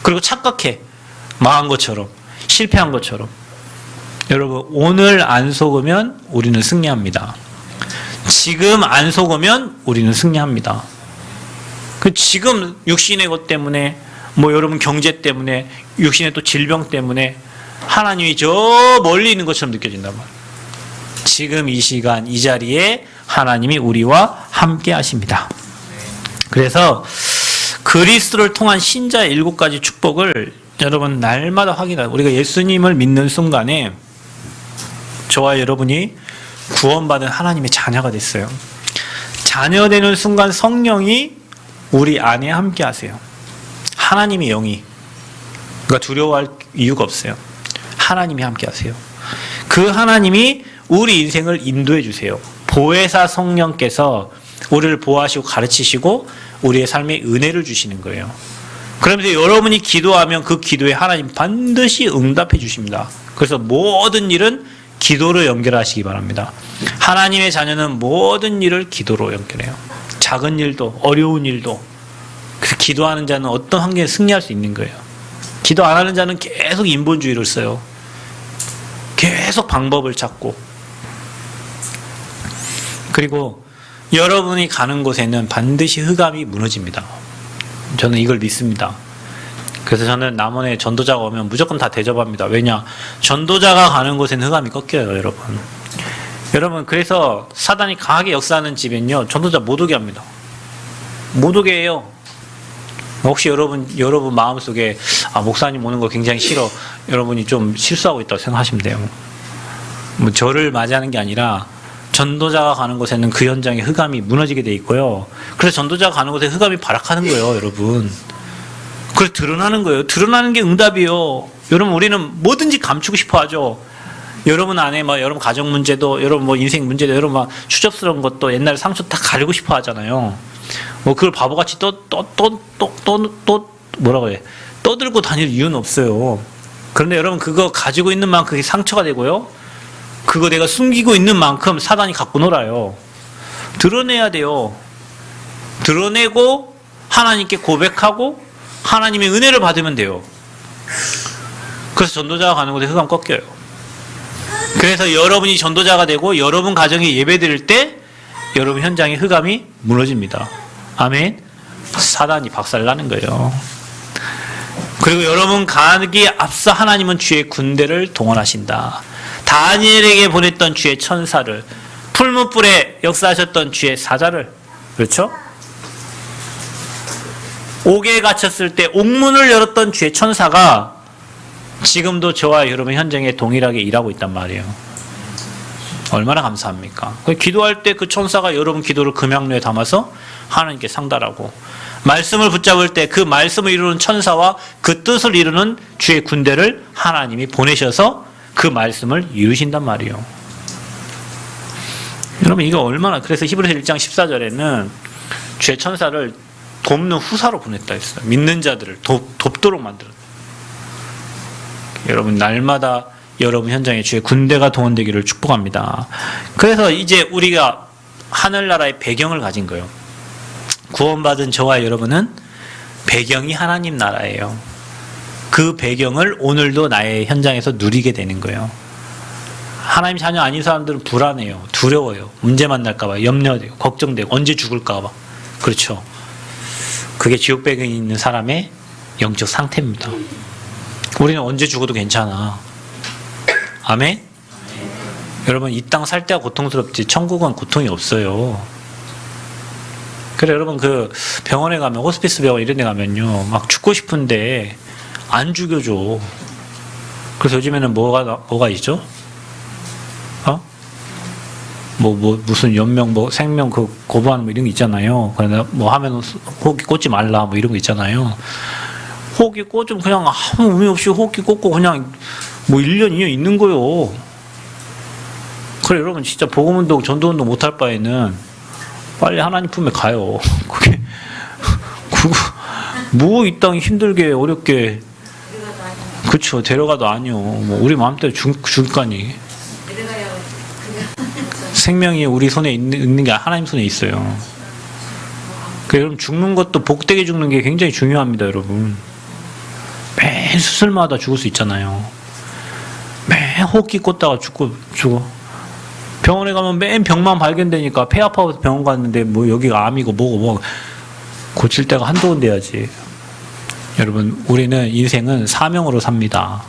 그리고 착각해. 망한 것처럼, 실패한 것처럼. 여러분, 오늘 안 속으면 우리는 승리합니다. 지금 안 속으면 우리는 승리합니다. 그 지금 육신의 것 때문에, 뭐 여러분 경제 때문에, 육신의 또 질병 때문에 하나님이 저 멀리 있는 것처럼 느껴진단 말이에요. 지금 이 시간 이 자리에 하나님이 우리와 함께 하십니다. 그래서 그리스도를 통한 신자의 7가지 축복을 여러분 날마다 확인하고, 우리가 예수님을 믿는 순간에 저와 여러분이 구원받은 하나님의 자녀가 됐어요. 자녀 되는 순간 성령이 우리 안에 함께 하세요. 하나님의 영이. 그러니까 두려워할 이유가 없어요. 하나님이 함께 하세요. 그 하나님이 우리 인생을 인도해 주세요. 보혜사 성령께서 우리를 보호하시고 가르치시고 우리의 삶에 은혜를 주시는 거예요. 그러면서 여러분이 기도하면 그 기도에 하나님 반드시 응답해 주십니다. 그래서 모든 일은 기도로 연결하시기 바랍니다. 하나님의 자녀는 모든 일을 기도로 연결해요. 작은 일도 어려운 일도. 그래서 기도하는 자는 어떤 환경에 승리할 수 있는 거예요. 기도 안 하는 자는 계속 인본주의를 써요. 계속 방법을 찾고. 그리고 여러분이 가는 곳에는 반드시 흑암이 무너집니다. 저는 이걸 믿습니다. 그래서 저는 남원에 전도자가 오면 무조건 다 대접합니다. 왜냐? 전도자가 가는 곳에는 흑암이 꺾여요, 여러분. 여러분, 그래서 사단이 강하게 역사하는 집엔요, 전도자 못 오게 합니다. 못 오게 해요. 혹시 여러분 마음속에, 목사님 오는 거 굉장히 싫어. 여러분이 좀 실수하고 있다고 생각하시면 돼요. 뭐 저를 맞이하는 게 아니라, 전도자가 가는 곳에는 그 현장에 흑암이 무너지게 돼 있고요. 그래서 전도자가 가는 곳에 흑암이 발악하는 거예요, 여러분. 그래서 드러나는 거예요. 드러나는 게 응답이에요. 여러분, 우리는 뭐든지 감추고 싶어 하죠. 여러분 안에 여러분 가정 문제도, 여러분 인생 문제도, 여러분 추접스러운 것도 옛날에 상처 다 가리고 싶어 하잖아요. 그걸 바보같이 뭐라고 해. 떠들고 다닐 이유는 없어요. 그런데 여러분, 그거 가지고 있는 만큼 그게 상처가 되고요. 그거 내가 숨기고 있는 만큼 사단이 갖고 놀아요. 드러내야 돼요. 드러내고 하나님께 고백하고 하나님의 은혜를 받으면 돼요. 그래서 전도자가 가는 곳에 흑암 꺾여요. 그래서 여러분이 전도자가 되고 여러분 가정에 예배 드릴 때 여러분 현장에 흑암이 무너집니다. 아멘. 사단이 박살나는 거예요. 그리고 여러분 가기에 앞서 하나님은 주의 군대를 동원하신다. 다니엘에게 보냈던 주의 천사를, 풀무불에 역사하셨던 주의 사자를, 그렇죠? 옥에 갇혔을 때 옥문을 열었던 주의 천사가 지금도 저와 여러분 현장에 동일하게 일하고 있단 말이에요. 얼마나 감사합니까? 기도할 때 그 천사가 여러분 기도를 금양로에 담아서 하나님께 상달하고, 말씀을 붙잡을 때 그 말씀을 이루는 천사와 그 뜻을 이루는 주의 군대를 하나님이 보내셔서 그 말씀을 이루신단 말이에요. 여러분, 이거 얼마나, 그래서 히브리서 1장 14절에는 주의 천사를 돕는 후사로 보냈다 했어요. 믿는 자들을 돕도록 만들었다. 여러분, 날마다 여러분 현장에 주의 군대가 동원되기를 축복합니다. 그래서 이제 우리가 하늘나라의 배경을 가진 거예요. 구원받은 저와 여러분은 배경이 하나님 나라예요. 그 배경을 오늘도 나의 현장에서 누리게 되는 거예요. 하나님 자녀 아닌 사람들은 불안해요. 두려워요. 문제 만날까봐 염려돼요. 걱정되고 언제 죽을까봐. 그렇죠. 그게 지옥 배경이 있는 사람의 영적 상태입니다. 우리는 언제 죽어도 괜찮아. 아멘? 여러분, 이 땅 살 때가 고통스럽지 천국은 고통이 없어요. 그래, 여러분, 그 병원에 가면, 호스피스 병원 이런 데 가면요, 막 죽고 싶은데 안 죽여줘. 그래서 요즘에는 뭐가 있죠? 무슨 연명, 생명 거부하는 이런 거 있잖아요. 그러나 하면 호흡기 꽂지 말라, 이런 거 있잖아요. 호흡기 꽂으면 그냥 아무 의미 없이 호흡기 꽂고 그냥 1년, 2년 있는 거요. 그래, 여러분, 진짜 복음운동, 전도운동 못할 바에는 빨리 하나님 품에 가요. 그게, 이 땅 힘들게, 어렵게. 그쵸, 데려가도 아니요. 우리 마음대로 죽을 거 아니. 생명이 우리 손에 있는 게 하나님 손에 있어요. 그래서 여러분, 죽는 것도 복되게 죽는 게 굉장히 중요합니다, 여러분. 매 수술마다 죽을 수 있잖아요. 매 호흡기 꽂다가 죽어. 병원에 가면 맨 병만 발견되니까 폐 아파서 병원 갔는데 여기가 암이고 뭐고 고칠 때가 한두 번 돼야지. 여러분, 우리는 인생은 사명으로 삽니다.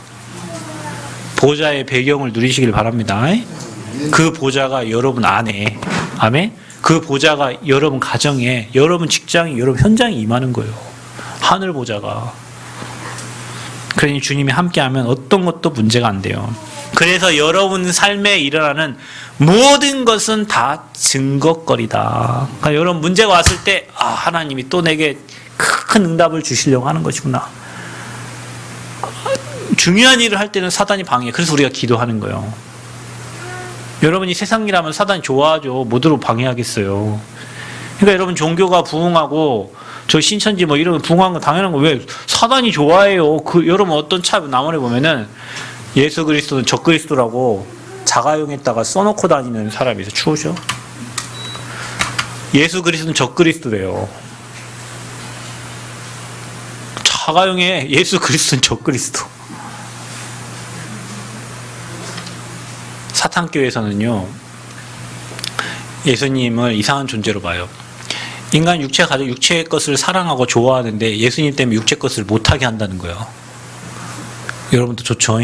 보좌의 배경을 누리시길 바랍니다. 그 보좌가 여러분 안에, 아멘? 그 보좌가 여러분 가정에, 여러분 직장에, 여러분 현장에 임하는 거예요. 하늘 보좌가. 그러니 주님이 함께하면 어떤 것도 문제가 안 돼요. 그래서 여러분 삶에 일어나는 모든 것은 다 증거거리다. 그러니까 여러분 문제가 왔을 때 하나님이 또 내게 큰 응답을 주시려고 하는 것이구나. 중요한 일을 할 때는 사단이 방해해. 그래서 우리가 기도하는 거예요. 여러분이 세상 일하면 사단이 좋아하죠. 뭐대로 방해하겠어요. 그러니까 여러분 종교가 부흥하고 저 신천지 뭐 이런 부흥한 거 당연한 거 왜 사단이 좋아해요. 여러분 어떤 남원에 보면은 예수 그리스도는 적그리스도라고 자가용에다가 써놓고 다니는 사람이 있어요. 추우죠? 예수 그리스도는 적그리스도래요. 자가용에 예수 그리스도는 적그리스도. 사탄교회에서는요, 예수님을 이상한 존재로 봐요. 인간 육체가 가지고 육체의 것을 사랑하고 좋아하는데 예수님 때문에 육체 것을 못하게 한다는 거예요. 여러분도 좋죠?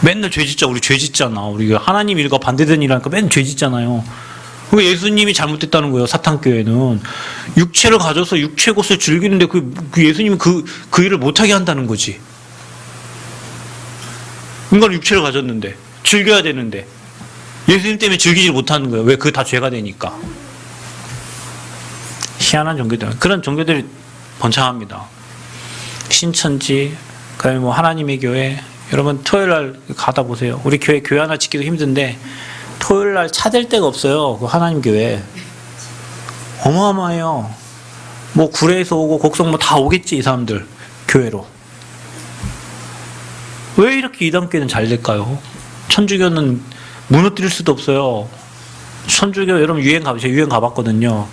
맨날 죄 짓자. 우리 죄 짓잖아. 우리가 하나님 일과 반대되는 일하니까 맨날 죄 짓잖아요. 그 예수님이 잘못됐다는 거예요. 사탄교회는 육체를 가져서 육체 것을 즐기는데 그 예수님이 그 일을 못하게 한다는 거지. 인간은 육체를 가졌는데 즐겨야 되는데 예수님 때문에 즐기지 못하는 거예요. 왜? 그게 다 죄가 되니까. 희한한 종교들. 그런 종교들이 번창합니다. 신천지, 그다음에 뭐 하나님의 교회. 여러분 토요일 날 가다 보세요. 우리 교회 하나 짓기도 힘든데 토요일 날 차댈 데가 없어요. 그 하나님 교회. 어마어마해요. 뭐 구례에서 오고 곡성 뭐 다 오겠지 이 사람들 교회로. 왜 이렇게 이단교회는 잘 될까요? 천주교는 무너뜨릴 수도 없어요. 천주교 여러분 유행 가보세요. 유행 가봤거든요.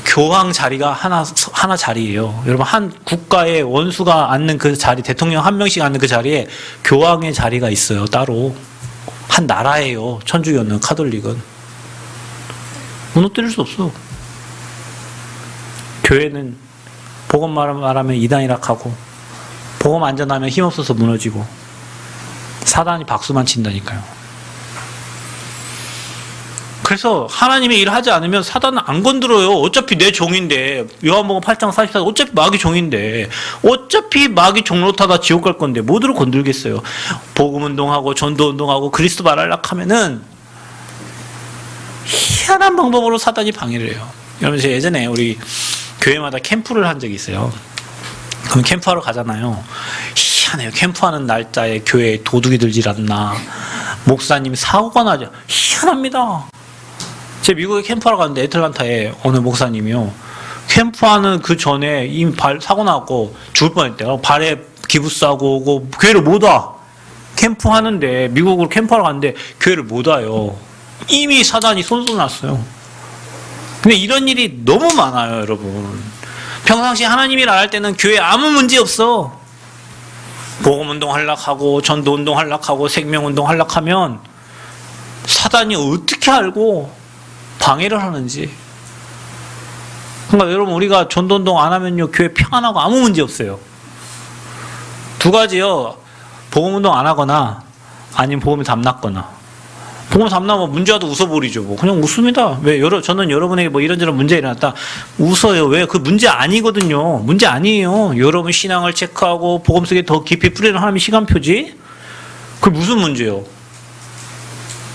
교황 자리가 하나 자리예요. 여러분 한 국가의 원수가 앉는 그 자리, 대통령 한 명씩 앉는 그 자리에 교황의 자리가 있어요. 따로 한 나라예요. 천주교는 카톨릭은 무너뜨릴 수 없어. 교회는 복음 말하면 이단이라 하고 복음 안전하면 힘없어서 무너지고 사단이 박수만 친다니까요. 그래서 하나님의 일을 하지 않으면 사단은 안 건드려요. 어차피 내 종인데. 요한복음 8장 44 어차피 마귀 종인데. 어차피 마귀 종로 타다 지옥 갈 건데 뭐들어 건들겠어요. 복음운동하고 전도운동하고 그리스도 말하려고 하면은 희한한 방법으로 사단이 방해를 해요. 여러분 제가 예전에 우리 교회마다 캠프를 한 적이 있어요. 그럼 캠프하러 가잖아요. 희한해요. 캠프하는 날짜에 교회에 도둑이 들질 않나. 목사님이 사고가 나죠. 희한합니다. 제가 미국에 캠프하러 갔는데 애틀란타에 어느 목사님이요. 캠프하는 그 전에 이미 사고 나고 죽을 뻔했대요. 발에 기부스 하고 오고 교회를 못 와. 캠프하는데 미국으로 캠프하러 갔는데 교회를 못 와요. 이미 사단이 손쏘놨어요. 근데 이런 일이 너무 많아요, 여러분. 평상시 하나님 일 안 할 때는 교회에 아무 문제 없어. 복음운동 하려고 전도운동 하려고 생명운동 하려고 하면 사단이 어떻게 알고 방해를 하는지. 그러니까 여러분 우리가 전도운동 안 하면요 교회 평안하고 아무 문제 없어요. 두 가지요. 복음운동 안 하거나 아니면 복음이 담났거나. 복음 담나면 문제 와도 웃어버리죠. 뭐 그냥 웃습니다. 왜? 저는 여러분에게 뭐 이런저런 문제 일어났다 웃어요. 왜? 그 문제 아니거든요. 문제 아니에요. 여러분 신앙을 체크하고 복음 속에 더 깊이 뿌리는 하나님의 시간표지. 그게 무슨 문제예요?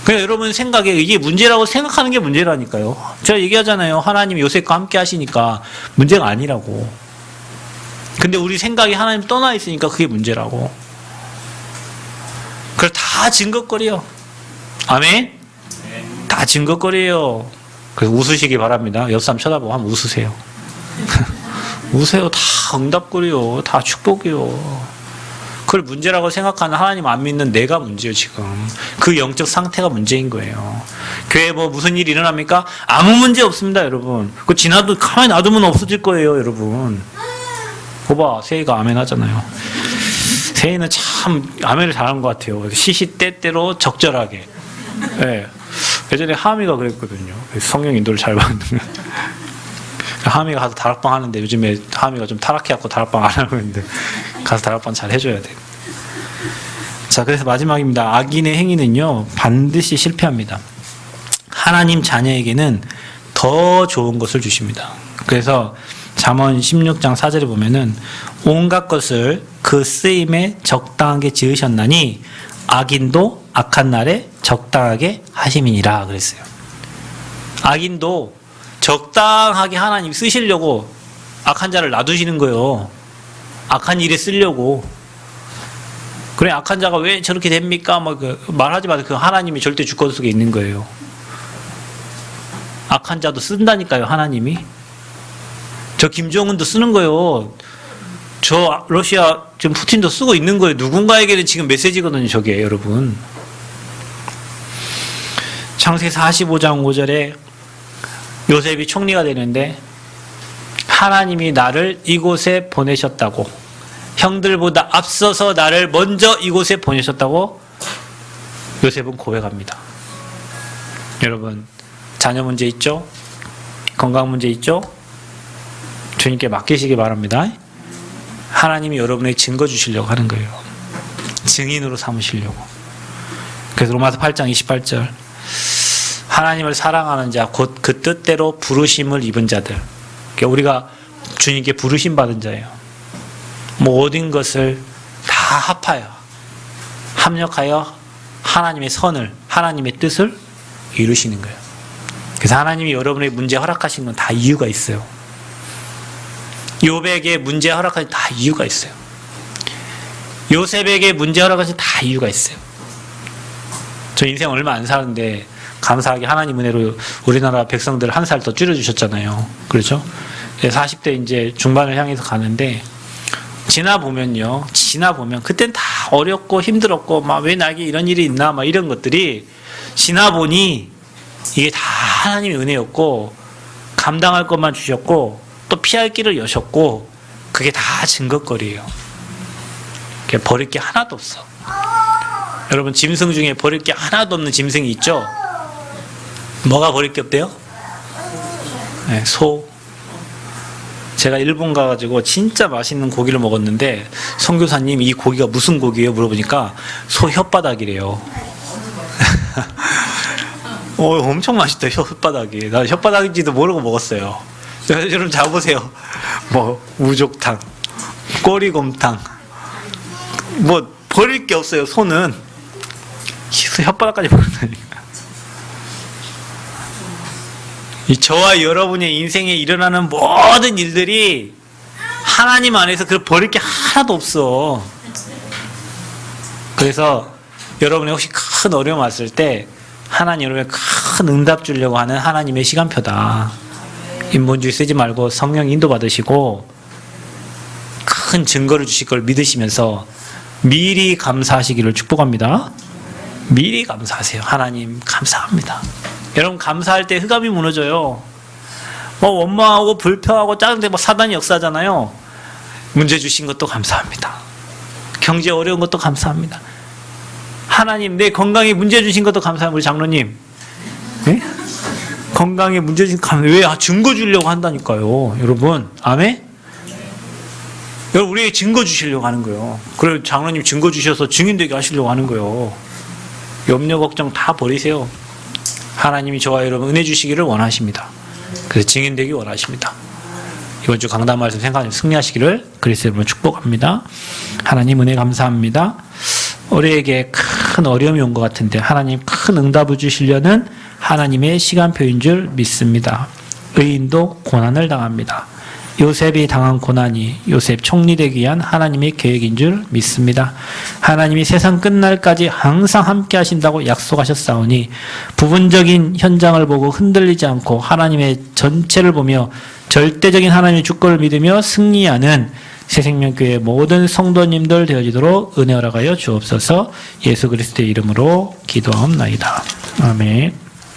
그냥 여러분 생각에 이게 문제라고 생각하는 게 문제라니까요. 제가 얘기하잖아요. 하나님이 요셉과 함께 하시니까 문제가 아니라고. 근데 우리 생각이 하나님 떠나 있으니까 그게 문제라고. 그걸 다 증거거리요. 아멘? 다 증거거리예요. 그래서 웃으시기 바랍니다. 옆 사람 쳐다보고 한번 웃으세요. 웃으세요. 다 응답거리요. 다 축복이요. 그걸 문제라고 생각하는 하나님 안 믿는 내가 문제예요, 지금. 그 영적 상태가 문제인 거예요. 교회에 뭐 무슨 일이 일어납니까? 아무 문제 없습니다, 여러분. 그 지나도 가만히 놔두면 없어질 거예요, 여러분. 거봐, 세이가 아멘 하잖아요. 세이는 참 아멘을 잘한 것 같아요. 시시때때로 적절하게. 네. 예전에 하미가 그랬거든요. 성령 인도를 잘 받는. 하미가 가서 다락방 하는데 요즘에 하미가 좀 타락해갖고 다락방 안 하고 있는데 가서 다락방 잘 해줘야 돼. 자, 그래서 마지막입니다. 악인의 행위는요 반드시 실패합니다. 하나님 자녀에게는 더 좋은 것을 주십니다. 그래서 잠언 16장 4절에 보면은 온갖 것을 그 쓰임에 적당하게 지으셨나니 악인도 악한 날에 적당하게 하심이니라 그랬어요. 악인도 적당하게 하나님 쓰시려고 악한 자를 놔두시는 거예요. 악한 일에 쓰려고. 그래 악한 자가 왜 저렇게 됩니까? 뭐 말하지 마세요. 그 하나님이 절대 주권 속에 있는 거예요. 악한 자도 쓴다니까요, 하나님이. 저 김정은도 쓰는 거예요. 저 러시아 지금 푸틴도 쓰고 있는 거예요. 누군가에게는 지금 메시지거든요, 저게 여러분. 창세기 45장 5절에 요셉이 총리가 되는데 하나님이 나를 이곳에 보내셨다고, 형들보다 앞서서 나를 먼저 이곳에 보내셨다고 요셉은 고백합니다. 여러분, 자녀 문제 있죠? 건강 문제 있죠? 주님께 맡기시기 바랍니다. 하나님이 여러분에게 증거 주시려고 하는 거예요. 증인으로 삼으시려고. 그래서 로마서 8장 28절, 하나님을 사랑하는 자 곧 그 뜻대로 부르심을 입은 자들. 그러니까 우리가 주님께 부르심 받은 자예요. 모든 것을 다 합하여 합력하여 하나님의 선을, 하나님의 뜻을 이루시는 거예요. 그래서 하나님이 여러분의 문제 허락하신 건 다 이유가 있어요. 욥에게 문제 허락하신 다 이유가 있어요. 요셉에게 문제 허락하신 다 이유가 있어요. 저 인생 얼마 안 사는데 감사하게 하나님 은혜로 우리나라 백성들 한 살 더 줄여주셨잖아요. 그렇죠? 40대 이제 중반을 향해서 가는데 지나보면 그땐 다 어렵고 힘들었고 막 왜 나에게 이런 일이 있나 막 이런 것들이 지나보니 이게 다 하나님의 은혜였고 감당할 것만 주셨고 또 피할 길을 여셨고 그게 다 증거거리예요. 버릴 게 하나도 없어. 여러분, 짐승 중에 버릴 게 하나도 없는 짐승이 있죠? 뭐가 버릴 게 없대요? 네, 소. 제가 일본 가가지고 진짜 맛있는 고기를 먹었는데 선교사님 이 고기가 무슨 고기예요? 물어보니까 소 혓바닥이래요. 엄청 맛있다, 혓바닥이. 나 혓바닥인지도 모르고 먹었어요. 여러분 잘 보세요. 뭐 우족탕, 꼬리곰탕, 뭐 버릴 게 없어요. 소는 혓바닥까지 먹는다니까. 이 저와 여러분의 인생에 일어나는 모든 일들이 하나님 안에서 그 버릴 게 하나도 없어. 그래서 여러분이 혹시 큰 어려움 왔을 때 하나님 여러분의 큰 응답 주려고 하는 하나님의 시간표다. 인본주의 쓰지 말고 성령 인도 받으시고 큰 증거를 주실 걸 믿으시면서 미리 감사하시기를 축복합니다. 미리 감사하세요. 하나님 감사합니다. 여러분 감사할 때 흑암이 무너져요. 원망하고 불평하고 짜증내고 사단이 역사잖아요. 문제 주신 것도 감사합니다. 경제 어려운 것도 감사합니다. 하나님 내 건강에 문제 주신 것도 감사합니다. 우리 장로님, 네? 건강에 문제 주신 왜 증거 주려고 한다니까요. 여러분, 아멘? 여러분 우리에게 증거 주시려고 하는 거예요. 그래 장로님 증거 주셔서 증인되게 하시려고 하는 거예요. 염려 걱정 다 버리세요. 하나님이 저와 여러분 은혜 주시기를 원하십니다. 그래서 증인되기 원하십니다. 이번 주 강단 말씀 생각하시고 승리하시기를 그리스도 이름으로 축복합니다. 하나님 은혜 감사합니다. 우리에게 큰 어려움이 온 것 같은데 하나님 큰 응답을 주시려는 하나님의 시간표인 줄 믿습니다. 의인도 고난을 당합니다. 요셉이 당한 고난이 요셉 총리되기 위한 하나님의 계획인 줄 믿습니다. 하나님이 세상 끝날까지 항상 함께 하신다고 약속하셨사오니 부분적인 현장을 보고 흔들리지 않고 하나님의 전체를 보며 절대적인 하나님의 주권을 믿으며 승리하는 새생명교회 모든 성도님들 되어지도록 은혜 허락하여 주옵소서. 예수 그리스도의 이름으로 기도하옵나이다. 아멘.